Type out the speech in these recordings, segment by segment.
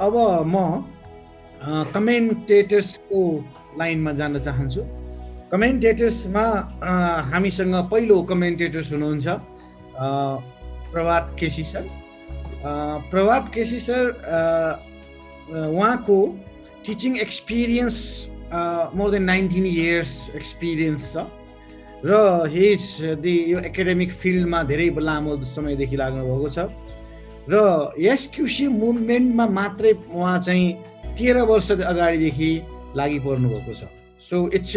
अब म कमेन्टेटर्सको लाइनमा जान चाहन्छु। कमेन्टेटर्समा हामीसँग पहिलो कमेन्टेटर्स हुनुहुन्छ प्रभात केसी सर। प्रभात केसी सर उहाँको teaching experience more than 19 years experience छ र यो एकाडेमिक फिल्डमा धेरै लामो समयदेखि लाग्नुभएको छ र एसक्युसी मुभमेन्टमा मात्रै उहाँ चाहिँ 13 वर्ष अगाडिदेखि लागि पर्नु भएको छ। सो इट्स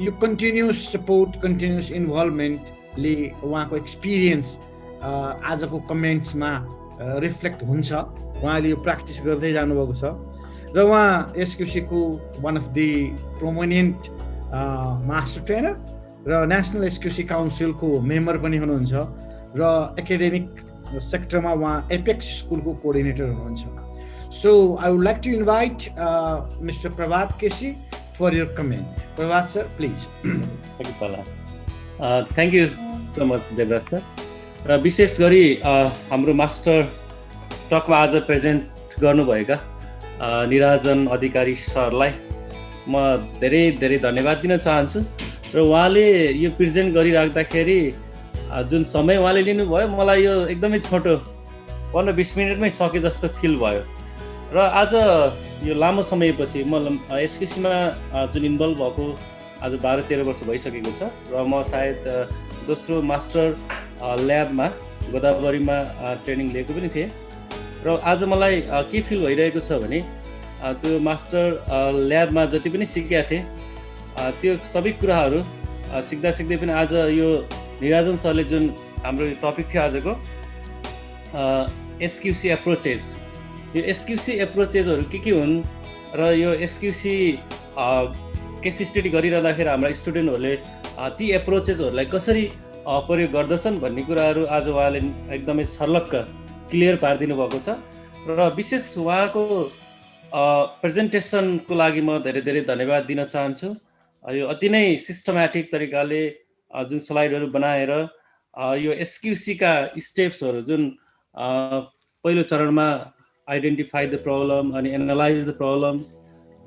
यो कन्टिन्युस सपोर्ट, कन्टिन्युस इन्भल्भमेन्टले उहाँको एक्सपिरियन्स आजको कमेन्ट्समा रिफ्लेक्ट हुन्छ। उहाँले यो प्र्याक्टिस गर्दै जानुभएको छ र उहाँ एसक्युसीको one of the prominent master trainer र नेसनल एसक्युसी काउन्सिलको मेम्बर पनि हुनुहुन्छ र एकाडेमिक सेक्टरमा उहाँ एपेक्स स्कुलको कोअर्डिनेटर हुनुहुन्छ। So I would like to invite mister Prabhat KC for your comment. Prabhat sir please. Thank you so much Devraj sir. र विशेष गरी हाम्रो मास्टर टकमा आज प्रेजेन्ट गर्नुभएका निराजन अधिकारी सरलाई म धेरै धेरै धन्यवाद दिन चाहन्छु। र उहाँले यो प्रेजेन्ट गरिराख्दाखेरि जुन समय उहाँले लिनुभयो मलाई यो एकदमै छोटो 15-20 मिनटमै सके जस्तो फिल भयो। र आज यो लामो समयपछि म एसक्युसीमा जुन इन्भल्भ भएको आज 12-13 वर्ष भइसकेको छ र म सायद दोस्रो मास्टर ल्याबमा गोदावरीमा ट्रेनिङ लिएको पनि थिएँ। र आज मलाई के फिल भइरहेको छ भने त्यो मास्टर ल्याबमा जति पनि सिकेका थिएँ त्यो सबै कुराहरू सिक्दा सिक्दै पनि आज यो निराजन सरले जुन हाम्रो टपिक थियो आजको एसक्युसी एप्रोचेस, यो एसक्युसी एप्रोचेसहरू के हुन् र यो एसक्युसी केस स्टडी गरिरहँदाखेरि हाम्रा स्टुडेन्टहरूले ती एप्रोचेसहरूलाई कसरी प्रयोग गर्दछन् भन्ने कुराहरू आज उहाँले एकदमै छर्लक्क क्लियर पारिदिनु भएको छ। र विशेष उहाँको प्रेजेन्टेसनको लागि म धेरै धेरै धन्यवाद दिन चाहन्छु। यो अति नै सिस्टमेटिक तरिकाले जुन स्लाइडहरू बनाएर यो एसक्युसीका स्टेप्सहरू जुन पहिलो चरणमा आइडेन्टिफाई द प्रब्लम अनि एनालाइज द प्रब्लम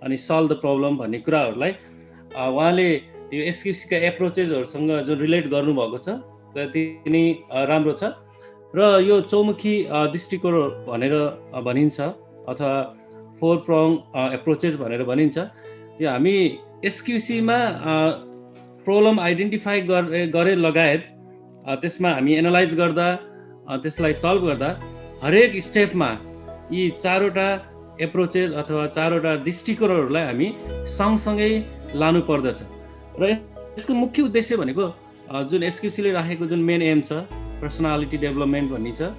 अनि सल्भ द प्रब्लम भन्ने कुराहरूलाई उहाँले यो एसक्युसीका एप्रोचेसहरूसँग जुन रिलेट गर्नुभएको छ त्यति नै राम्रो छ। र यो चौमुखी दृष्टिकोण भनेर भनिन्छ अथवा 4 prong एप्रोचेस भनेर भनिन्छ। यो हामी एसक्युसीमा प्रब्लम आइडेन्टिफाई गरे लगायत त्यसमा हामी एनालाइज गर्दा त्यसलाई सल्भ गर्दा हरेक स्टेपमा यी 4वटा एप्रोचेस अथवा 4वटा दृष्टिकोणहरूलाई हामी सँगसँगै लानु पर्दछ। र यसको मुख्य उद्देश्य भनेको जुन एसक्युसीले राखेको जुन मेन एम छ पर्सनालिटी डेभलपमेन्ट भन्ने छ,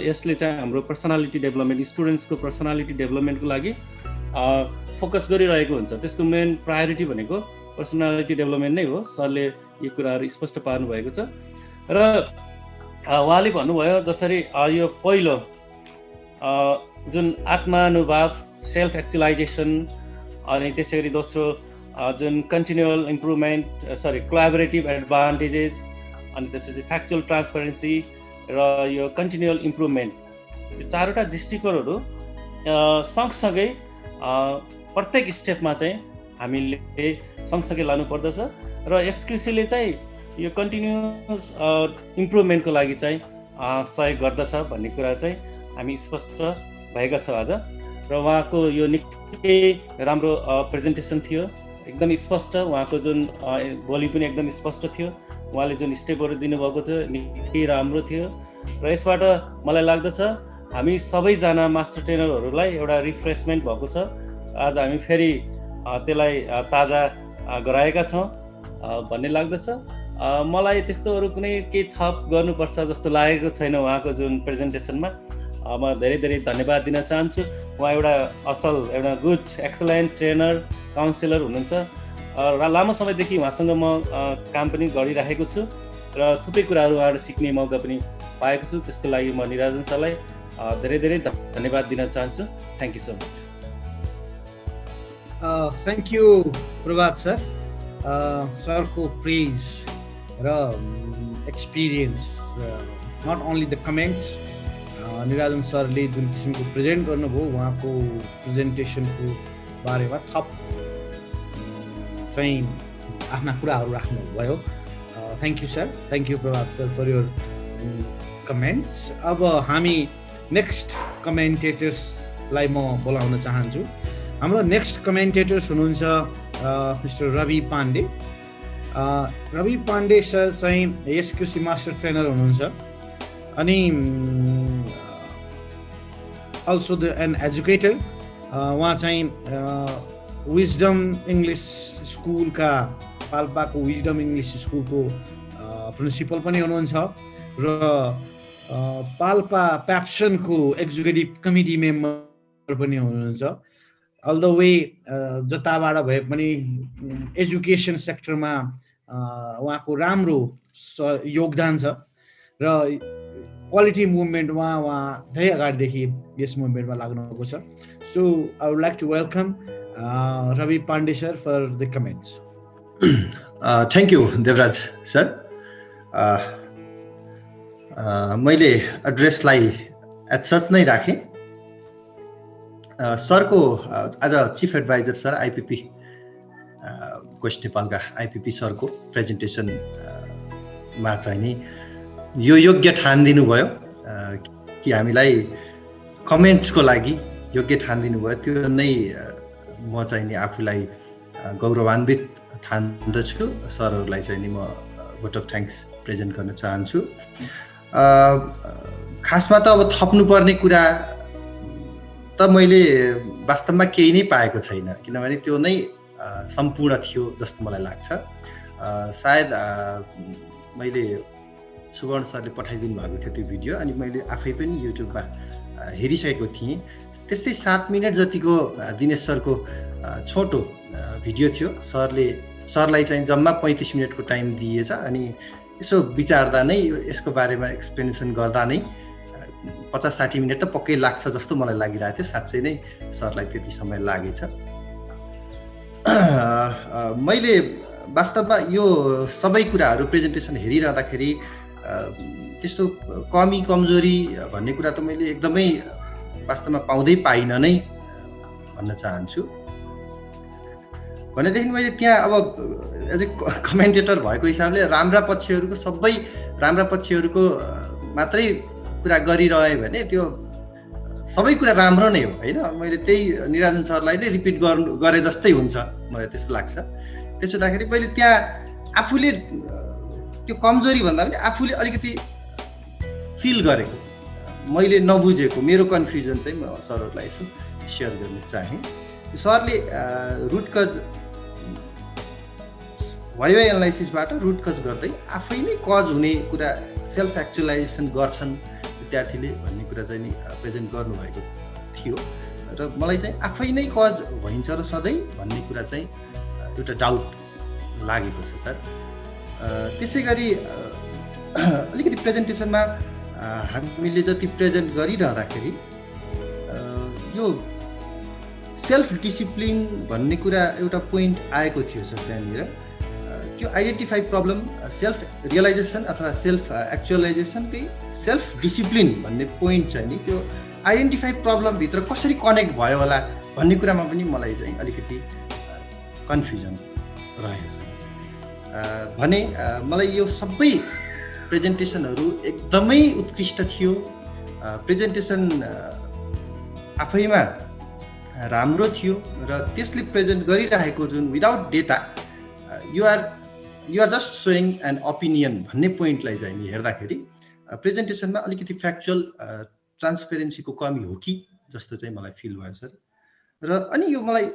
यसले चाहिँ हाम्रो पर्सनालिटी डेभलपमेन्ट स्टुडेन्ट्सको पर्सनालिटी डेभलपमेन्टको लागि फोकस गरिरहेको हुन्छ। त्यसको मेन प्रायोरिटी भनेको पर्सनालिटी डेभलपमेन्ट नै हो। सरले यो कुराहरू स्पष्ट पार्नु भएको छ। र उहाँले भन्नुभयो जसरी यो पहिलो जुन आत्मानुभाव सेल्फ एक्चुलाइजेसन अनि त्यसै गरी दोस्रो जुन कन्टिन्युअल इम्प्रुभमेन्ट कोलाबोरेटिभ एडभान्टेजेस अनि त्यसपछि फ्याक्चुअल ट्रान्सपरेन्सी र यो कन्टिन्युअल इम्प्रुभमेन्ट, यो 4वटा दृष्टिकोणहरू सँगसँगै प्रत्येक स्टेपमा चाहिँ हामीले सँगसँगै लानु पर्दछ। र एसक्युसीले चाहिँ यो कन्टिन्युअस इम्प्रुभमेन्टको लागि चाहिँ सहयोग गर्दछ भन्ने कुरा चाहिँ हामी स्पष्ट भएका छौँ आज। र उहाँको यो निकै राम्रो प्रेजेन्टेसन थियो, एकदम स्पष्ट। उहाँको जुन बोली पनि एकदम स्पष्ट थियो। उहाँले जुन स्टेपहरू दिनुभएको थियो निकै राम्रो थियो। र यसबाट मलाई लाग्दछ हामी सबैजना मास्टर ट्रेनरहरूलाई एउटा रिफ्रेसमेन्ट भएको छ। आज हामी फेरि त्यसलाई ताजा गराएका छौँ भन्ने लाग्दछ। मलाई त्यस्तोहरू कुनै केही थप गर्नुपर्छ जस्तो लागेको छैन उहाँको जुन प्रेजेन्टेसनमा। म धेरै धेरै धन्यवाद दिन चाहन्छु। उहाँ एउटा असल एउटा गुड एक्सलेन्ट ट्रेनर काउन्सिलर हुनुहुन्छ र लामो समयदेखि उहाँसँग म काम पनि गरिरहेको छु र थुप्रै कुराहरू उहाँबाट सिक्ने मौका पनि पाएको छु। त्यसको लागि म निराजन सरलाई धेरै धेरै धन्यवाद दिन चाहन्छु। Thank you so much. Thank you Prabhat sir. सरको प्रेज र experience, not only the comments Nirajan सरले जुन किसिमको प्रेजेन्ट गर्नुभयो उहाँको प्रेजेन्टेसनको बारेमा थप चाहिँ आफ्ना कुराहरू राख्नुभयो। Thank you sir, thank you Prabhat sir for your comments. अब हामी नेक्स्ट कमेन्टेटर्सलाई म बोलाउन चाहन्छु। हाम्रो नेक्स्ट कमेन्टेटर्स हुनुहुन्छ मिस्टर रवि पाण्डे। रवि पाण्डे सर चाहिँ एसक्युसी मास्टर ट्रेनर हुनुहुन्छ अनि अल्सो एन एजुकेटर। उहाँ चाहिँ विजडम इङ्ग्लिस स्कुलका पाल्पाको विजडम इङ्ग्लिस स्कुलको प्रिन्सिपल पनि हुनुहुन्छ र पाल्पा प्याप्सनको एक्जिक्युटिभ कमिटी मेम्बर पनि हुनुहुन्छ। अल द वे जताबाट भए पनि एजुकेसन सेक्टरमा उहाँको राम्रो योगदान छ र क्वालिटी मुभमेन्टमा उहाँ धेरै अगाडिदेखि यस मुभमेन्टमा लाग्नुभएको छ। So I would like to welcome Ravi Pandey sir for the comments. Thank you Devraj sir. मैले एड्रेसलाई एज सच नै राखेँ। सरको आज chief adviser sir IPP west नेपालका आइपिपी सरको प्रेजेन्टेसनमा चाहिँ नि यो योग्य ठानिदिनु भयो कि हामीलाई कमेन्ट्सको लागि योग्य ठानिदिनु भयो। त्यो नै म चाहिँ नि आफूलाई गौरवान्वित ठान्दछु। सरहरूलाई चाहिँ नि म भोट अफ थ्याङ्क्स प्रेजेन्ट गर्न चाहन्छु। खासमा त अब थप्नुपर्ने कुरा त मैले वास्तवमा केही नै पाएको छैन, किनभने त्यो नै सम्पूर्ण थियो जस्तो मलाई लाग्छ। सायद मैले सुवर्ण सरले पठाइदिनु भएको थियो त्यो भिडियो, अनि मैले आफै पनि युट्युबमा हेरिसकेको थिएँ। त्यस्तै 7 मिनट जतिको दिनेश सरको छोटो भिडियो थियो। सरलाई चाहिँ जम्मा 35 मिनटको टाइम दिएछ, अनि यसो विचार्दा नै यसको बारेमा एक्सप्लेनेसन गर्दा नै 50-60 मिनट त पक्कै लाग्छ जस्तो मलाई लागिरहेको थियो। साँच्चै नै सरलाई त्यति समय लागेछ। मैले वास्तवमा यो सबै कुराहरू प्रेजेन्टेसन हेरिरहँदाखेरि त्यस्तो कमी कमजोरी भन्ने कुरा त मैले एकदमै वास्तवमा पाइनँ नै भन्न चाहन्छु। भनेदेखि मैले त्यहाँ अब एज ए कमेन्टेटर भएको हिसाबले राम्रा पक्षहरूको मात्रै कुरा गरिरहे भने त्यो सबै कुरा राम्रो नै हो होइन। मैले त्यही निराजन सरलाई नै रिपिट गरे जस्तै हुन्छ, मलाई त्यस्तो लाग्छ। त्यसो हुँदाखेरि मैले त्यहाँ आफूले त्यो कमजोरी भन्दा पनि आफूले अलिकति फिल गरेको, मैले नबुझेको मेरो कन्फ्युजन चाहिँ म सरहरूलाई यसो सेयर गर्न चाहेँ। सरले रुट कज वाइवाई एनालाइसिसबाट रुट कज गर्दै आफै नै कज हुने कुरा सेल्फ एक्चुअलाइजेसन गर्छन् विद्यार्थीले भन्ने कुरा चाहिँ नि प्रेजेन्ट गर्नुभएको थियो र मलाई चाहिँ आफै नै कज भइन्छ र सधैँ भन्ने कुरा चाहिँ एउटा डाउट लागेको छ सर। त्यसै गरी अलिकति प्रेजेन्टेसनमा हामीले जति प्रेजेन्ट गरिरहँदाखेरि यो सेल्फ डिसिप्लिन भन्ने कुरा एउटा पोइन्ट आएको थियो सर। त्यहाँनिर त्यो आइडेन्टिफाई प्रब्लम सेल्फ रियलाइजेसन अथवा सेल्फ एक्चुअलाइजेसनकै सेल्फ डिसिप्लिन भन्ने पोइन्ट चाहिँ नि त्यो आइडेन्टिफाई प्रब्लमभित्र कसरी कनेक्ट भयो होला भन्ने कुरामा पनि मलाई चाहिँ अलिकति कन्फ्युजन रहेको छ। भने मलाई यो सबै प्रेजेन्टेसनहरू एकदमै उत्कृष्ट थियो। प्रेजेन्टेसन आफैमा राम्रो थियो र त्यसले प्रेजेन्ट गरिरहेको जुन without data you are just showing an opinion भन्ने पोइन्टलाई चाहिँ हेर्दाखेरि प्रेजेन्टेसनमा अलिकति फ्याक्चुअल ट्रान्सपेरेन्सीको कमी हो कि जस्तो चाहिँ मलाई फिल भयो सर। र अनि यो मलाई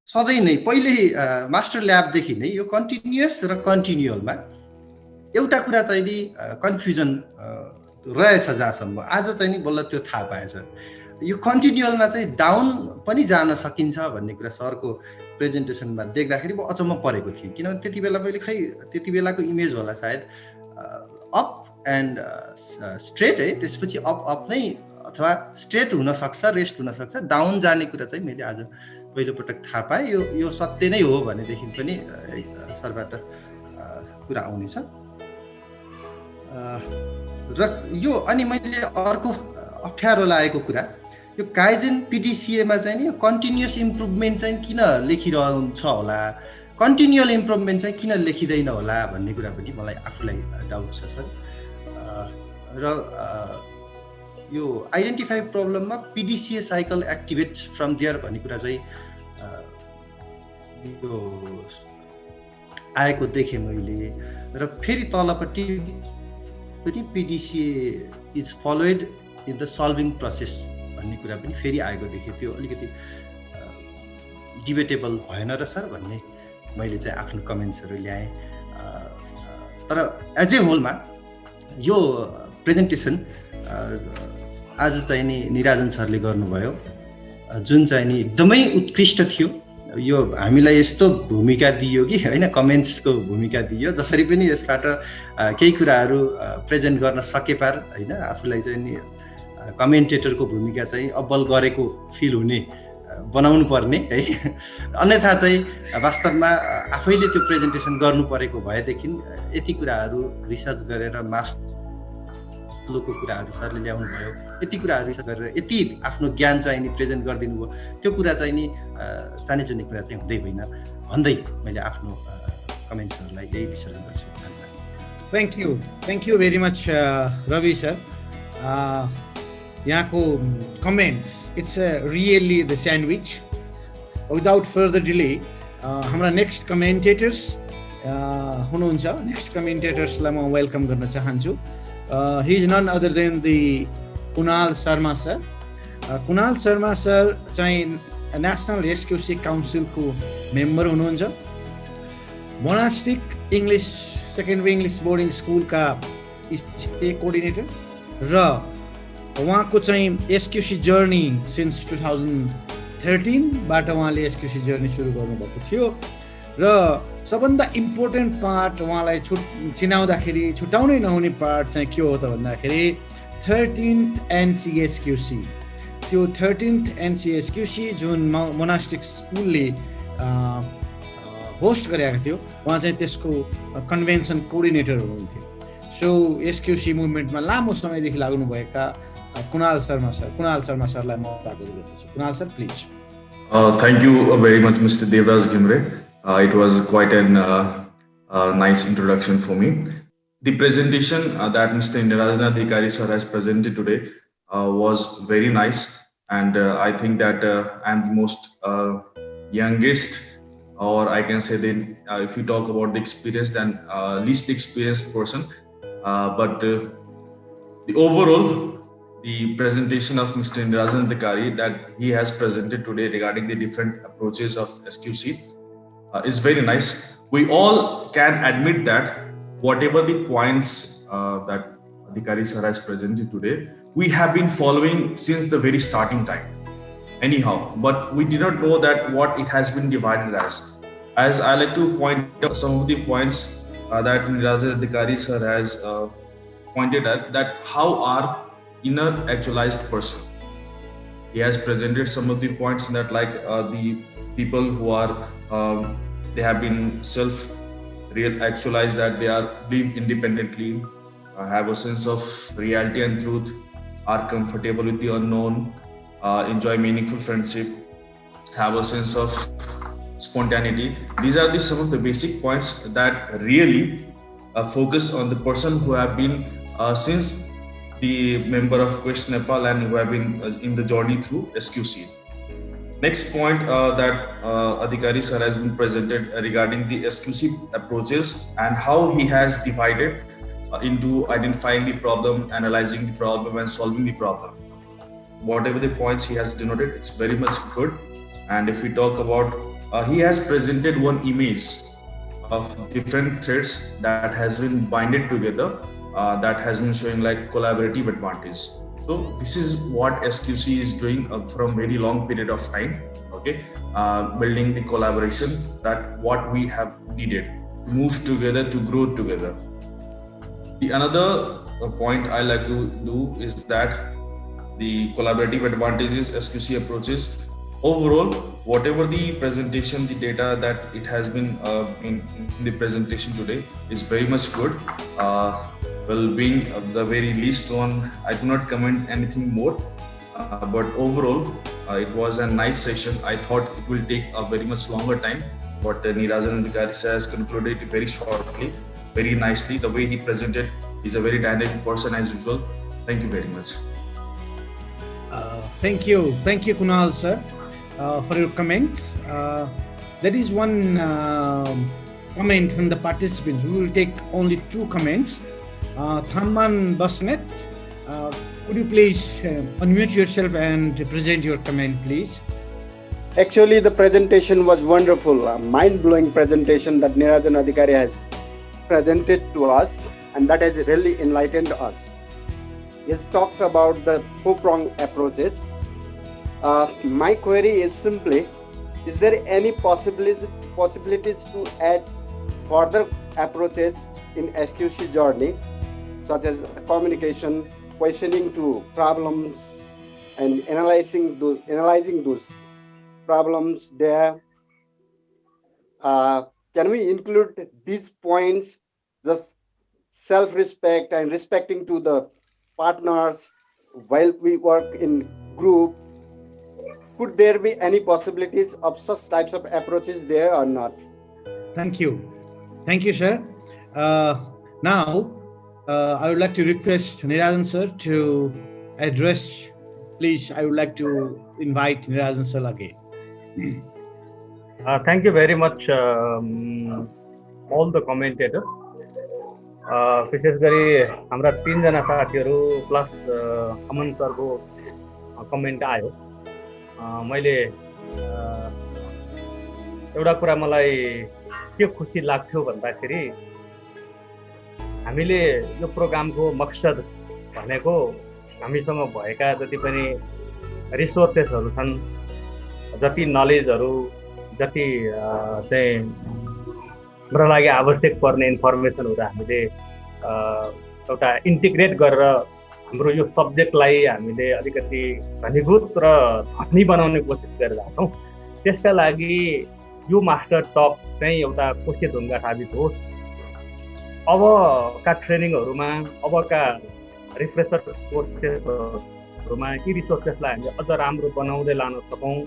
सधैँ नै पहिले मास्टर ल्याबदेखि नै यो कन्टिन्युअस र कन्टिन्युअलमा एउटा कुरा चाहिँ नि कन्फ्युजन रहेछ जहाँसम्म आज चाहिँ नि बल्ल त्यो थाहा पाएछ। यो कन्टिन्युअलमा चाहिँ डाउन पनि जान सकिन्छ भन्ने कुरा सरको प्रेजेन्टेसनमा देख्दाखेरि म अचम्म परेको थिएँ, किनभने त्यति बेला मैले खै त्यति बेलाको इमेज होला सायद अप एन्ड स्ट्रेट है, त्यसपछि अप नै अथवा स्ट्रेट हुनसक्छ, रेस्ट हुनसक्छ, डाउन जाने कुरा चाहिँ मैले आज पहिलोपटक थाहा पाएँ। यो सत्य नै हो भनेदेखि पनि सरबाट कुरा आउनेछ। र यो अनि मैले अर्को अप्ठ्यारो लागेको कुरा यो काइजेन पिडिसिएमा चाहिँ नि कन्टिन्युअस इम्प्रुभमेन्ट चाहिँ किन लेखिरहन्छ होला, कन्टिन्युअल इम्प्रुभमेन्ट चाहिँ किन लेखिँदैन होला भन्ने कुरा पनि मलाई आफूलाई डाउट छ सर। र यो आइडेन्टिफाई प्रब्लममा PDCA cycle activate from there भन्ने कुरा चाहिँ यो आएको देखेँ मैले। र फेरि तलपट्टि पनि PDCA is followed in the solving process भन्ने कुरा पनि फेरि आएको देखेँ। त्यो अलिकति डिबेटेबल भएन र सर भन्ने मैले चाहिँ आफ्नो कमेन्ट्सहरू ल्याएँ। तर एज ए होलमा यो प्रेजेन्टेसन आज चाहिँ नि निराजन सरले गर्नुभयो, जुन चाहिँ नि एकदमै उत्कृष्ट थियो। यो हामीलाई यस्तो भूमिका दियो कि होइन, कमेन्ट्सको भूमिका दियो, जसरी पनि यसबाट केही कुराहरू प्रेजेन्ट गर्न सके पार होइन, आफूलाई चाहिँ नि कमेन्टेटरको भूमिका चाहिँ अब्बल गरेको फिल हुने बनाउनु पर्ने है। अन्यथा चाहिँ वास्तवमा आफैले त्यो प्रेजेन्टेसन गर्नु परेको भएदेखि यति कुराहरू रिसर्च गरेर मास्लोको कुराहरू सरले ल्याउनु भयो, यति कुराहरू रिसर्च गरेर यति आफ्नो ज्ञान चाहिँ नि प्रेजेन्ट गरिदिनु भयो, त्यो कुरा चाहिँ नि चाने चुने कुरा चाहिँ हुँदै होइन भन्दै मैले आफ्नो कमेन्ट्सहरूलाई यही विसर्जन गर्छु। Thank you very much Ravi sir. यहाँको comments it's really the sandwich. Without further delay हाम्रा नेक्स्ट कमेन्टेटर्स हुनुहुन्छ। नेक्स्ट कमेन्टेटर्सलाई म वेलकम गर्न चाहन्छु। He is none other than the Kunal Sharma sir. Kunal Sharma sir चाहिँ नेसनल एसक्युसी काउन्सिलको मेम्बर हुनुहुन्छ। Monastic English secondary English boarding स्कुलका कोअर्डिनेटर र उहाँको चाहिँ एसक्युसी जर्नी सिन्स 2013बाट उहाँले एसक्युसी जर्नी सुरु गर्नुभएको थियो। र सबभन्दा इम्पोर्टेन्ट पार्ट उहाँलाई छुटाउनै नहुने पार्ट चाहिँ के हो त भन्दाखेरि 13th NCSQC। त्यो 13th NCSQC जुन मोनास्टिक स्कुलले होस्ट गरेको थियो, उहाँ चाहिँ त्यसको कन्भेन्सन कोअर्डिनेटर हुनुहुन्थ्यो। सो एसक्युसी मुभमेन्टमा लामो समयदेखि लाग्नुभएका कुणाल शर्मा सरलाई म स्वागत गर्दछु। Kunal sir please. Thank you very much, Mr. Devraj Ghimre. It was quite a nice introduction for me. The presentation that Mr. Nirajan Adhikari sir has presented today was very nice, and I think that I'm the most youngest, or I can say that if you talk about the experience, then least experienced person. But the overall, the presentation of Mr. Nirajan Adhikari that he has presented today regarding the different approaches of SQC is very nice. We all can admit that whatever the points that Adhikari sir has presented today, we have been following since the very starting time. Anyhow, but we did not know that what it has been divided as. As I like to point out some of the points that Nirajan Adhikari sir has pointed at, that how are inner actualized person. He has presented some of the points that like the people who are they have been self-real actualized, that they are live independently, have a sense of reality and truth, are comfortable with the unknown, enjoy meaningful friendship, have a sense of spontaneity. These are some of the basic points that really focus on the person who have been since the member of Quest Nepal and who have been in the journey through SQC. Next point that Adhikari sir has been presented regarding the SQC approaches and how he has divided into identifying the problem, analyzing the problem, and solving the problem. Whatever the points he has denoted, it's very much good. And if we talk about, he has presented one image of different threads that has been binded together, that has been showing like collaborative advantage. So this is what SQC is doing from very long period of time, okay, building the collaboration, that what we have needed to move together, to grow together. The another point I like to do is that the collaborative advantages, SQC approaches, overall, whatever the presentation, the data that it has been in the presentation today is very much good. Well, being the very least one, I do not comment anything more. But overall, it was a nice session. I thought it will take a very much longer time, but Neerajan Adhikari has concluded it very shortly, very nicely. The way he presented, he's a very dynamic person as usual. Thank you very much. Thank you, Kunal sir, for your comments. There is one comment from the participants. We will take only 2 comments. Thamman Basnet, could you please unmute yourself and present your comment, please? Actually, the presentation was wonderful, a mind-blowing presentation that Neerajan Adhikari has presented to us, and that has really enlightened us. He has talked about the 4-pronged approaches. My query is simply, is there any possibilities to add further approaches in SQC journey, such as communication, questioning to problems, and analyzing those problems there? Can we include these points, just self-respect and respecting to the partners while we work in group? Could there be any possibilities of such types of approaches there or not? Thank you, sir. Now, I would like to request Neerajan sir to address. Please, I would like to invite Neerajan sir again. Thank you very much, all the commentators. विशेष गरी हाम्रा 3 जना साथीहरू plus अमन सरको comment आयो। मैले एउटा कुरा मलाई के खुसी लाग्थ्यो भन्दाखेरि हामीले यो प्रोग्रामको मकसद भनेको हामीसँग भएका जति पनि रिसोर्सेसहरू छन्, जति नलेजहरू, जति चाहिँ हाम्रो लागि आवश्यक पर्ने इन्फर्मेसनहरू हामीले एउटा इन्टिग्रेट गरेर हाम्रो यो सब्जेक्टलाई हामीले अलिकति घनीभूत र धनी बनाउने कोसिस गरिरहेका छौँ। त्यसका लागि यो मास्टर टक चाहिँ एउटा कोसेढुङ्गा साबित होस्। अबका ट्रेनिङहरूमा, अबका रिफ्रेसर कोर्सेसहरूमा यी रिसोर्सेसलाई हामीले अझ राम्रो बनाउँदै लान सकौँ,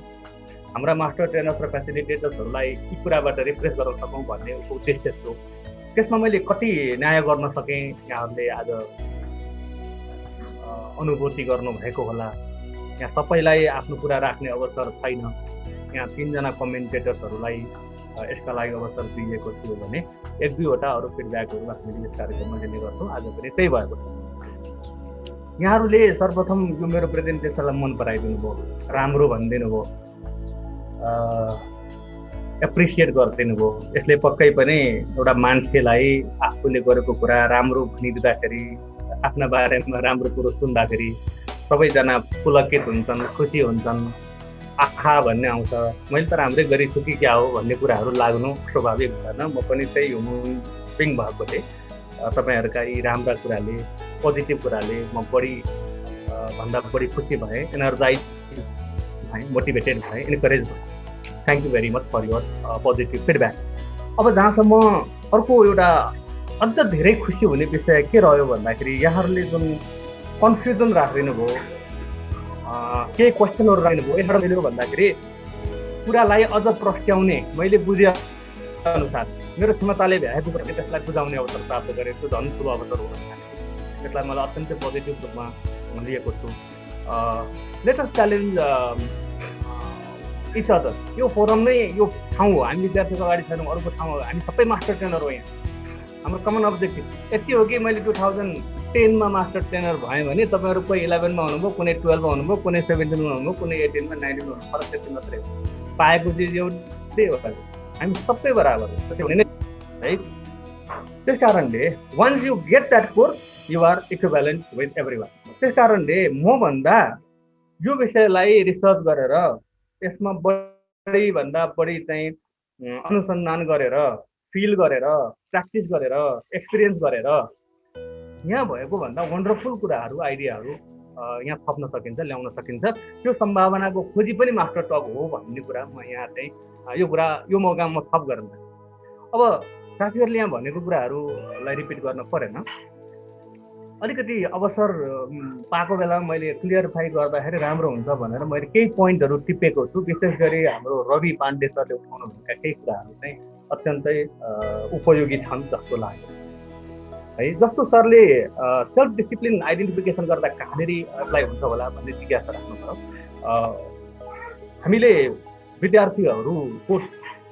हाम्रा मास्टर ट्रेनर्स र फेसिलिटेटर्सहरूलाई यी कुराबाट रिफ्रेस गराउन सकौँ भन्ने उद्देश्य थियो। त्यसमा मैले कति न्याय गर्न सकेँ यहाँहरूले आज अनुभूति गर्नुभएको होला। यहाँ सबैलाई आफ्नो कुरा राख्ने अवसर छैन। यहाँ 3 जना कमेन्टेटर्सहरूलाई यसका लागि अवसर दिएको थियो भने 1-2वटा अरू फिडब्याकहरू हामीले यस कार्यक्रममा लिने गर्छौँ। आज पनि त्यही भएको छ। यहाँहरूले सर्वप्रथम यो मेरो प्रेजेन्टेसनलाई मन पराइदिनु भयो, राम्रो भनिदिनु भयो, एप्रिसिएट गरिदिनु भयो। यसले पक्कै पनि एउटा मान्छेलाई आफूले गरेको कुरा राम्रो भनिदिँदाखेरि, आफ्ना बारेमा राम्रो कुरो सुन्दाखेरि सबैजना पुलकित हुन्छन्, खुसी हुन्छन्, आखा भन्ने आउँछ। मैले त राम्रै गरेछु कि क्या हो भन्ने कुराहरू लाग्नु स्वाभाविक भएन। म पनि त्यही ह्युमन बिङ भएकोले तपाईँहरूका यी राम्रा कुराले, पोजिटिभ कुराले म भन्दा बढी खुसी भएँ, एनर्जाइज भएँ, मोटिभेटेड भएँ, इन्करेज भएँ। Thank you very much for your positive feedback. अब जहाँसम्म अर्को एउटा अझ धेरै खुसी हुने विषय के रह्यो भन्दाखेरि यहाँहरूले जुन कन्फ्युजन राखिदिनु भयो, केही क्वेसनहरू राख्नु भयो। यसबाट मिल्यो भन्दाखेरि कुरालाई अझ प्रस्ट्याउने, मैले बुझे अनुसार मेरो क्षमताले भ्याएको कुरा त्यसलाई बुझाउने अवसर प्राप्त गरेँ। त्यो झन् ठुलो अवसर हुन थाल्यो। त्यसलाई मलाई अत्यन्तै पोजिटिभ रूपमा लिएको छु। Let us challenge each other. यो फोरम नै यो ठाउँ हो, हामी विद्यार्थीको अगाडि छैनौँ, अरूको ठाउँ हो। हामी सबै मास्टर ट्रेनर हो। यहाँ हाम्रो कमन अब्जेक्टिभ यति हो कि मैले 2010मा मास्टर ट्रेनर भएँ भने तपाईँहरू कोही 11मा हुनुभयो, कुनै 12मा हुनुभयो, कुनै 17मा हुनुभयो, कुनै 18मा 19मा हुनुभयो। फरक त्यति मात्रै हो। पाएको चिज एउटै हो। हामी सबै बराबर हो है। त्यस कारणले once you get that course you are equivalent with everyone. त्यस कारणले मभन्दा यो विषयलाई रिसर्च गरेर यसमा बढीभन्दा बढी चाहिँ अनुसन्धान गरेर, फिल गरेर, प्र्याक्टिस गरेर, एक्सपिरियन्स गरेर यहाँ भएको भन्दा वन्डरफुल कुराहरू, आइडियाहरू यहाँ थप्न सकिन्छ, ल्याउन सकिन्छ। त्यो सम्भावनाको खोजी पनि मास्टर टक हो भन्ने कुरा म यहाँ चाहिँ यो मौकामा म थप गर्न। अब साथीहरूले यहाँ भनेको कुराहरूलाई रिपिट गर्न परेन। अलिकति अवसर पाएको बेलामा मैले क्लियरिफाई गर्दाखेरि राम्रो हुन्छ भनेर मैले केही पोइन्टहरू टिपेको छु। विशेष गरी हाम्रो रवि पाण्डे सरले उठाउनुभएका केही कुराहरू चाहिँ अत्यन्तै उपयोगी छन् जस्तो लाग्यो है। जस्तो सरले सेल्फ डिसिप्लिन आइडेन्टिफिकेसन गर्दा कहाँनिर एप्लाई हुन्छ होला भन्ने जिज्ञासा राख्नुभयो। हामीले विद्यार्थीहरूको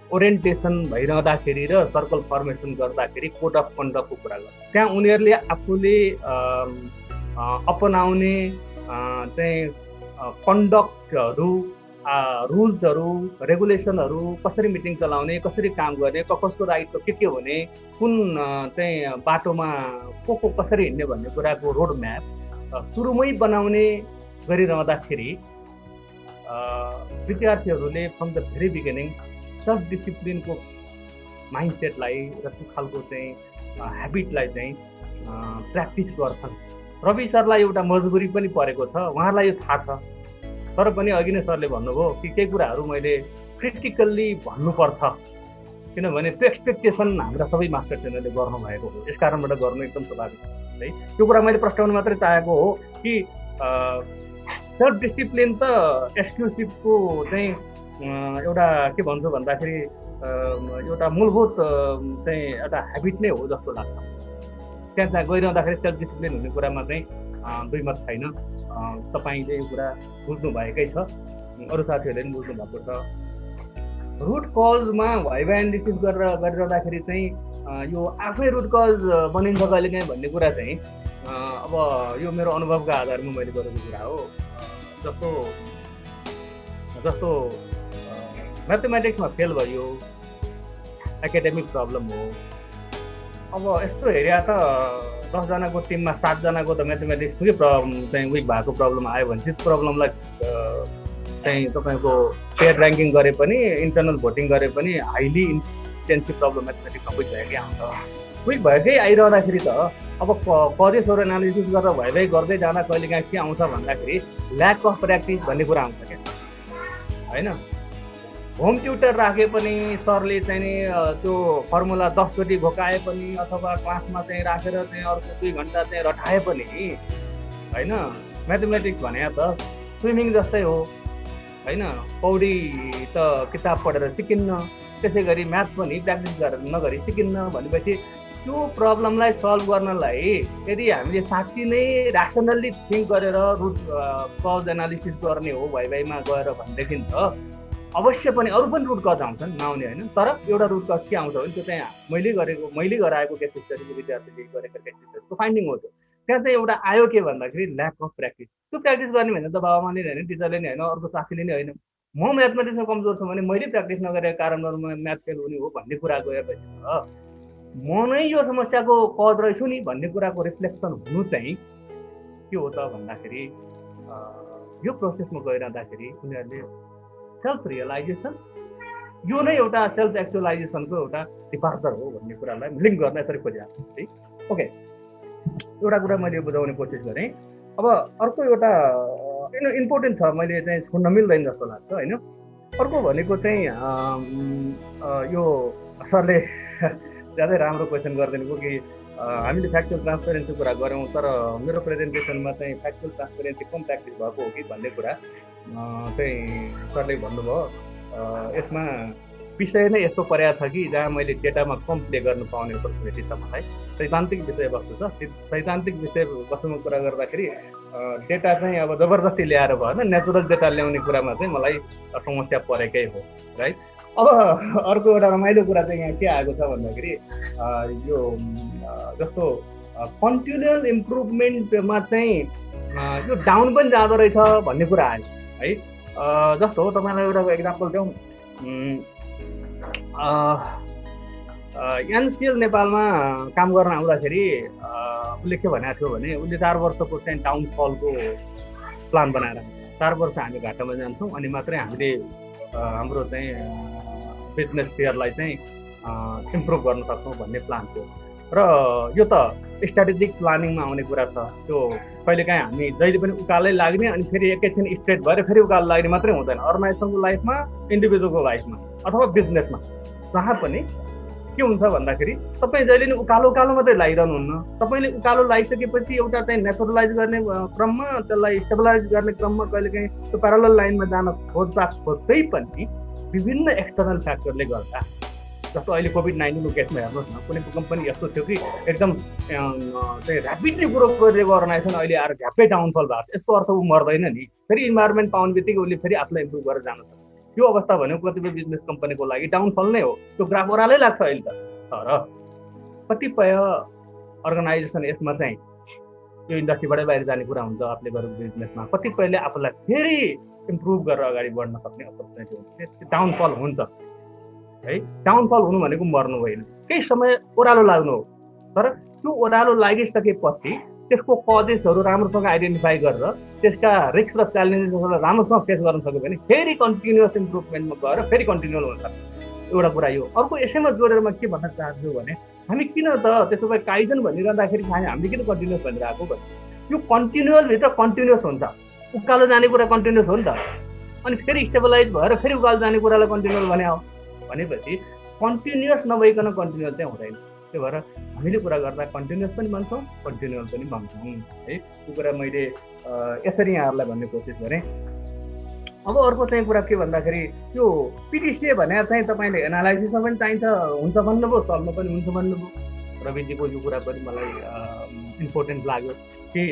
ओरिएन्टेसन भइरहँदाखेरि र सर्कल फर्मेसन गर्दाखेरि कोड अफ कन्डक्टको कुरा गर्छ। त्यहाँ उनीहरूले आफूले अपनाउने चाहिँ कन्डक्टहरू, रुल्सहरू, रेगुलेसनहरू, कसरी मिटिङ चलाउने, कसरी काम गर्ने, कसको राइटको के हुने, कुन चाहिँ बाटोमा को कसरी हिँड्ने भन्ने कुराको रोड म्याप सुरुमै बनाउने गरिरहँदाखेरि विद्यार्थीहरूले from the very beginning self डिसिप्लिनको माइन्डसेटलाई र त्यो खालको चाहिँ ह्याबिटलाई चाहिँ प्र्याक्टिस गर्छन्। रवि सरलाई एउटा मजबुरी पनि परेको छ, उहाँलाई यो थाहा छ, तर पनि अघि नै सरले भन्नुभयो कि केही कुराहरू मैले क्रिटिकल्ली भन्नुपर्छ, किनभने त्यो एक्सपेक्टेसन हाम्रा सबै मास्टर ट्रेनरले गर्नुभएको हो। यस कारणबाट गर्नु एकदम स्वाभाविक है। त्यो कुरा मैले प्रस्ताउन मात्रै चाहेको हो कि सेल्फ डिसिप्लिन त एक्सक्लुसिभको चाहिँ एउटा के भन्छु भन्दाखेरि एउटा मूलभूत चाहिँ एउटा ह्याबिट नै हो जस्तो लाग्छ। त्यहाँ गइरहँदाखेरि सेल्फ डिसिप्लिन हुने कुरामा चाहिँ दुई मत छैन। तपाईँले यो कुरा बुझ्नु भएकै छ, अरू साथीहरूले पनि बुझ्नु भएको छ। रुट कजमा भाइभा एनालिसिस गरिरहँदाखेरि चाहिँ यो आफै रुट कज बनिन्छ कहिलेकाहीँ भन्ने कुरा चाहिँ अब यो मेरो अनुभवको आधारमा मैले गरेको कुरा हो। जस्तो म्याथमेटिक्समा फेल भयो, एकाडेमिक प्रब्लम हो। अब यस्तो हेऱ्या त 10 जनाको टिममा 7 जनाको त म्याथमेटिक्सकै चाहिँ विक भएको प्रब्लम आयो भने त्यो प्रब्लमलाई चाहिँ तपाईँको पेयर ऱ्याङ्किङ गरे पनि, इन्टरनल भोटिङ गरे पनि हाइली इन्टेन्सिभ प्रब्लम म्याथमेटिक्समा विक भएकै आउँछ। विक भएकै आइरहँदाखेरि त अब कजेसहरू एनालिसिस गरेर भइभइ गर्दै जाँदा कहिलेकाहीँ के आउँछ भन्दाखेरि ल्याक अफ प्र्याक्टिस भन्ने कुरा आउँछ क्या होइन। होम ट्युटर राखे पनि सरले चाहिँ नि त्यो फर्मुला 10 चोटि घोकाए पनि अथवा क्लासमा चाहिँ राखेर चाहिँ अर्को 2 घन्टा चाहिँ रटाए पनि होइन। म्याथमेटिक्स भने त स्विमिङ जस्तै हो होइन। पौडी त किताब पढेर सिकिन्न, त्यसै गरी म्याथ पनि प्र्याक्टिस गरेर नगरी सिकिन्न। भनेपछि त्यो प्रब्लमलाई सल्भ गर्नलाई यदि हामीले साँच्ची नै ऱ्यासनल्ली थिङ्क गरेर रुट कज एनालिसिस गर्ने हो भाइमा गएर भनेदेखि त अवश्य पनि अरू पनि रुट कज आउँछन्, नआउने होइन। तर एउटा रुट कज के आउँछ भने त्यो चाहिँ मैले गराएको केस स्टडीको विद्यार्थीले गरेको केस स्टडीको फाइन्डिङ हो। त्यहाँ चाहिँ एउटा आयो के भन्दाखेरि ल्याक अफ प्र्याक्टिस। त्यो प्र्याक्टिस गर्ने भने त बाबामाले नै होइन, टिचरले नै होइन, अर्को साथीले नै होइन। म म्याथमेटिक्समा कमजोर छु भने मैले प्र्याक्टिस नगरेको कारणबाट म म्याथ फेल हुने हो भन्ने कुरा गएपछि त म नै यो समस्याको कज रहेछु नि भन्ने कुराको रिफ्लेक्सन हुनु चाहिँ के हो त भन्दाखेरि यो प्रोसेसमा गइरहँदाखेरि उनीहरूले सेल्फ रियलाइजेसन, यो नै एउटा सेल्फ एक्चुअलाइजेसनको एउटा डिपार्चर हो भन्ने कुरालाई लिङ्क गर्न यसरी खोजिरहेको छु है। ओके, एउटा कुरा मैले बुझाउने कोसिस गरेँ। अब अर्को एउटा इम्पोर्टेन्ट छ, मैले चाहिँ छोड्न मिल्दैन जस्तो लाग्छ होइन। अर्को भनेको चाहिँ यो सरले ज्यादै राम्रो क्वेसन गरिदिनु भयो कि हामीले फ्याक्चुअल ट्रान्सपेरेन्सी कुरा गऱ्यौँ, तर मेरो प्रेजेन्टेसनमा चाहिँ फ्याक्चुअल ट्रान्सपेरेन्सी कम प्र्याक्टिस भएको हो कि भन्ने कुरा चाहिँ सरले भन्नुभयो। यसमा विषय नै यस्तो परेको छ कि जहाँ मैले डेटामा कम प्ले गर्नु पाउने अपर्च्युनिटी छ मलाई। सैद्धान्तिक विषयवस्तु छ, सैद्धान्तिक विषयवस्तुमा कुरा गर्दाखेरि डेटा चाहिँ अब जबरजस्ती ल्याएर भएन, नेचुरल डेटा ल्याउने कुरामा चाहिँ मलाई समस्या परेकै हो राइट। अब अर्को एउटा रमाइलो कुरा चाहिँ यहाँ के आएको छ भन्दाखेरि यो जस्तो कन्टिन्युअल इम्प्रुभमेन्टमा चाहिँ यो डाउन पनि जाँदो रहेछ भन्ने कुरा आयो है। जस्तो तपाईँलाई एउटा एक्जाम्पल दिउँ, एनसिएल नेपालमा काम गर्न आउँदाखेरि उसले के भनेको थियो भने उसले 4 वर्षको चाहिँ डाउनफलको प्लान बनाएर 4 वर्ष हामी घाटामा जान्छौँ अनि मात्रै हामीले हाम्रो चाहिँ बिजनेस सेयरलाई चाहिँ इम्प्रुभ गर्न सक्छौँ भन्ने प्लान थियो। र यो त स्ट्राटेजिक प्लानिङमा आउने कुरा छ। त्यो कहिलेकाहीँ हामी जहिले पनि उकालै लाग्ने अनि फेरि एकैछिन स्ट्रेट भएर फेरि उकालो लाग्ने मात्रै हुँदैन। अर्गनाइजेसनको लाइफमा, इन्डिभिजुअलको लाइफमा अथवा बिजनेसमा जहाँ पनि के हुन्छ भन्दाखेरि तपाईँ जहिले नि उकालो उकालो मात्रै लगाइरहनुहुन्न। तपाईँले उकालो लगाइसकेपछि एउटा चाहिँ नेचुरलाइज गर्ने क्रममा, त्यसलाई स्टेबलाइज गर्ने क्रममा कहिलेकाहीँ त्यो प्यारालल लाइनमा जान खोज्दै पनि विभिन्न एक्सटर्नल फ्याक्टरले गर्दा, जस्तो अहिले कोभिड-19को केसमा हेर्नुहोस् न, कुनै कम्पनी यस्तो थियो कि एकदम चाहिँ ऱ्यापिडली ग्रो गरिरहेको अर्गनाइजेसन अहिले आएर झ्याप्पै डाउनफल भएको छ। यस्तो अर्थ ऊ मर्दैन नि, फेरि इन्भाइरोमेन्ट पाउने बित्तिकै उसले फेरि आफूलाई इम्प्रुभ गरेर जानु सक्छ। त्यो अवस्था भनेको कतिपय बिजनेस कम्पनीको लागि डाउनफल नै हो। त्यो ग्राफ ओह्रालै लाग्छ अहिले त। तर कतिपय अर्गनाइजेसन यसमा चाहिँ यो इन्डस्ट्रीबाटै बाहिर जाने कुरा हुन्छ आफूले गरेको बिजनेसमा, कतिपयले आफूलाई फेरि इम्प्रुभ गरेर अगाडि बढ्न सक्ने अपर्च्युनिटी हुन्छ। डाउनफल हुन्छ है। डाउनफल हुनु भनेको मर्नु होइन, केही समय ओह्रालो लाग्नु हो। तर त्यो ओह्रालो लागिसकेपछि त्यसको कजेसहरू राम्रोसँग आइडेन्टिफाई गरेर त्यसका रिस्क र च्यालेन्जेसहरूलाई राम्रोसँग फेस गर्न सक्यो भने फेरि कन्टिन्युअस इम्प्रुभमेन्टमा गएर फेरि कन्टिन्युअल हुन्छ। एउटा कुरा यो। अर्को यसैमा जोडेर म के भन्न चाहन्छु भने हामी किन त त्यसो भए काइजन भनिरहँदाखेरि हामीले किन कन्टिन्युअस भनिरहेको भने यो कन्टिन्युअलभित्र कन्टिन्युअस हुन्छ। उकालो जाने कुरा कन्टिन्युअस हो नि त, अनि फेरि स्टेबलाइज भएर फेरि उकालो जाने कुरालाई कन्टिन्युअल भनेपछि कन्टिन्युअस नभइकन कन्टिन्युअल चाहिँ हुँदैन। त्यही भएर हामीले कुरा गर्दा कन्टिन्युअस पनि भन्छौँ, कन्टिन्युअल पनि भन्छौँ है। त्यो कुरा मैले यसरी यहाँहरूलाई भन्ने कोसिस गरेँ। अब अर्को चाहिँ कुरा के भन्दाखेरि त्यो पिडिसिए भनेर चाहिँ तपाईँले एनालाइसिसमा पनि चाहिन्छ हुन्छ भन्नुभयो, सल्भमा पनि हुन्छ भन्नुभयो। रविजीको यो कुरा पनि मलाई इम्पोर्टेन्ट लाग्यो कि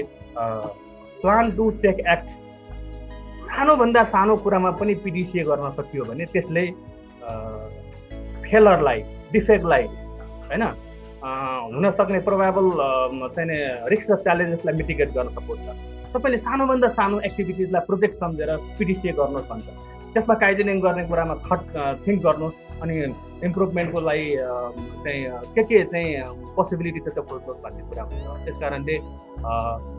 प्लान डु टेक एक्ट, सानोभन्दा सानो कुरामा पनि पिडिसिए गर्न सकियो भने त्यसले फेलरलाई, डिफेक्टलाई होइन हुन सक्ने प्रोबेबल चाहिँ रिस्क र च्यालेन्जेसलाई मिटिगेट गर्न सक्छ। तपाईँले सानोभन्दा सानो एक्टिभिटिजलाई प्रोजेक्ट सम्झेर पिडिसिए गर्नुहोस् भन्छ। त्यसमा काइजनिङ गर्ने कुरामा थिङ्क गर्नुहोस् अनि इम्प्रुभमेन्टको लागि चाहिँ के चाहिँ पोसिबिलिटी छ त्यो खोज्नुहोस् भन्ने कुरा हुन्छ। त्यस कारणले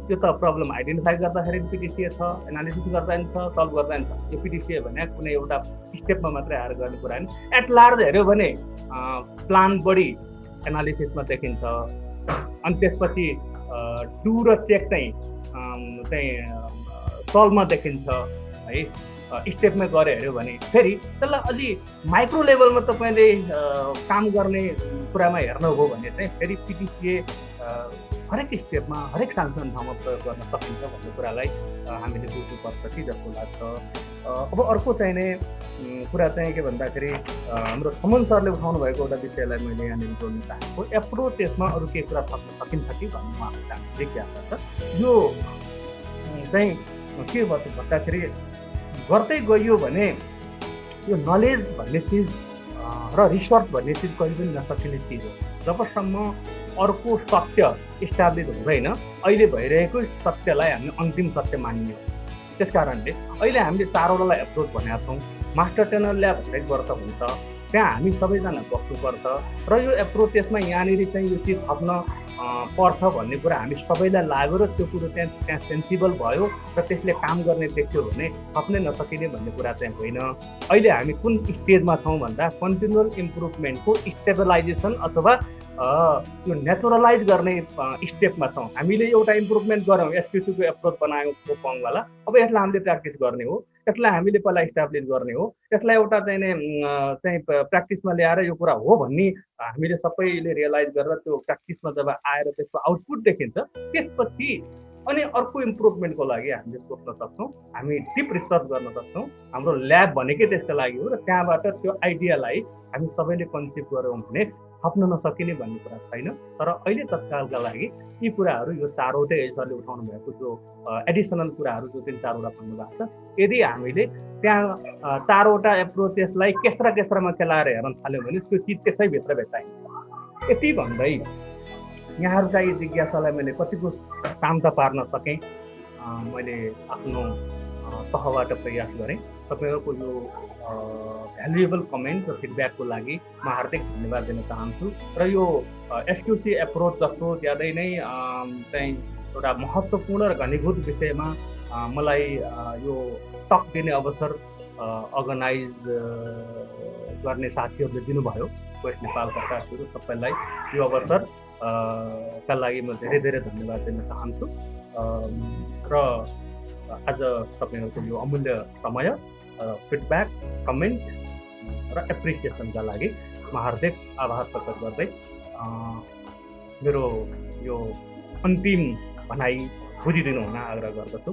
त्यो त प्रब्लम आइडेन्टिफाई गर्दाखेरि पिडिसिए छ, एनालिसिस गर्दा पनि छ, सल्भ गर्दा पनि छ। यो पिडिसिए भने कुनै एउटा स्टेपमा मात्रै आएर गर्ने कुरा होइन। एट लार्ज हेऱ्यो भने प्लान बढी एनालिसिसमा देखिन्छ, अनि त्यसपछि डु र चेक चाहिँ सल्भमा देखिन्छ है। स्टेपमा गरे हेऱ्यो भने फेरि त्यसलाई अलि माइक्रो लेभलमा तपाईँले काम गर्ने कुरामा हेर्नुभयो भने चाहिँ फेरि पिडिसिए हरेक स्टेपमा, हरेक सानसानो ठाउँमा प्रयोग गर्न सकिन्छ भन्ने कुरालाई हामीले बुझ्नुपर्छ कि जस्तो लाग्छ। अब अर्को चाहिने कुरा चाहिँ के भन्दाखेरि हाम्रो समन सरले उठाउनु भएको एउटा विषयलाई मैले यहाँनिर जोड्न चाहेको, एप्रोच त्यसमा अरू केही कुरा थप्न सकिन्छ कि भन्ने उहाँको जान्ने जिज्ञासा छ। यो चाहिँ के भन्दाखेरि गर्दै गइयो भने यो नलेज भन्ने चिज र रिसर्च भन्ने चिज कहिले पनि नसकिने चिज हो। जबसम्म अर्को सत्य इस्टाब्लिस हुँदैन, अहिले भइरहेको सत्यलाई हामी अन्तिम सत्य मान्ने हो। त्यस कारणले अहिले हामीले चारवटालाई एप्रोच भनेका छौँ। मास्टर ट्रेनर ल्याब हरेक वर्ष हुन्छ, त्यहाँ हामी सबैजना बस्नुपर्छ र यो एप्रोच त्यसमा यहाँनिर चाहिँ यो चिज थप्न पर्छ भन्ने कुरा हामी सबैलाई लाग्यो र त्यो कुरो त्यहाँ सेन्सिबल भयो र त्यसले काम गर्ने देख्यो भने थप्नै नसकिने भन्ने कुरा चाहिँ होइन। अहिले हामी कुन स्टेजमा छौँ भन्दा कन्टिन्युअल इम्प्रुभमेन्टको स्टेबलाइजेसन अथवा यो नेचुरलाइज गर्ने स्टेपमा छौँ। हामीले एउटा इम्प्रुभमेन्ट गऱ्यौँ, एसक्युसीको एप्रोच बनायौँ पोङवाला, अब यसलाई हामीले प्र्याक्टिस गर्ने हो, यसलाई हामीले पहिला इस्टाब्लिस गर्ने हो, यसलाई एउटा चाहिँ प्र्याक्टिसमा ल्याएर यो कुरा हो भन्ने हामीले सबैले रियलाइज गरेर त्यो प्र्याक्टिसमा जब आएर त्यसको आउटपुट देखिन्छ त्यसपछि अनि अर्को इम्प्रुभमेन्टको लागि हामीले सोच्न सक्छौँ, हामी डिप रिसर्च गर्न सक्छौँ। हाम्रो ल्याब भनेकै त्यसको लागि हो र त्यहाँबाट त्यो आइडियालाई हामी सबैले कन्सिभ गऱ्यौँ भने थप्न नसकिने भन्ने कुरा छैन। तर अहिले तत्कालका लागि यी कुराहरू यो चारवटै सरले उठाउनु भएको जो एडिसनल कुराहरू जो 3-4वटा भन्नुभएको छ, यदि हामीले त्यहाँ चारवटा एप्रोचेसलाई केस्रामा खेलाएर हेर्न थाल्यौँ भने त्यो चिज त्यसैभित्र भेटाइन्छ। यति भन्दै यहाँहरूका यी जिज्ञासालाई मैले कतिको शान्त पार्न सकेँ, मैले आफ्नो तहबाट प्रयास गरेँ। तपाईँहरूको यो भ्यालुएबल कमेन्ट र फिडब्याकको लागि म हार्दिक धन्यवाद दिन चाहन्छु र यो एसक्युसी एप्रोच जस्तो ज्यादै नै चाहिँ एउटा महत्त्वपूर्ण र घनीभूत विषयमा मलाई यो टक दिने अवसर अर्गनाइज गर्ने साथीहरूले दिनुभयो। वेस्ट नेपालका साथीहरू सबैलाई यो अवसर का लागि म धेरै धेरै धन्यवाद दिन चाहन्छु र आज तपाईँहरूको यो अमूल्य समय, फिडब्याक, कमेन्ट र एप्रिसिएसनका लागि म म हार्दिक आभार प्रकट गर्दै मेरो यो अन्तिम भनाइ बुझिदिनु हुन आग्रह गर्दछु।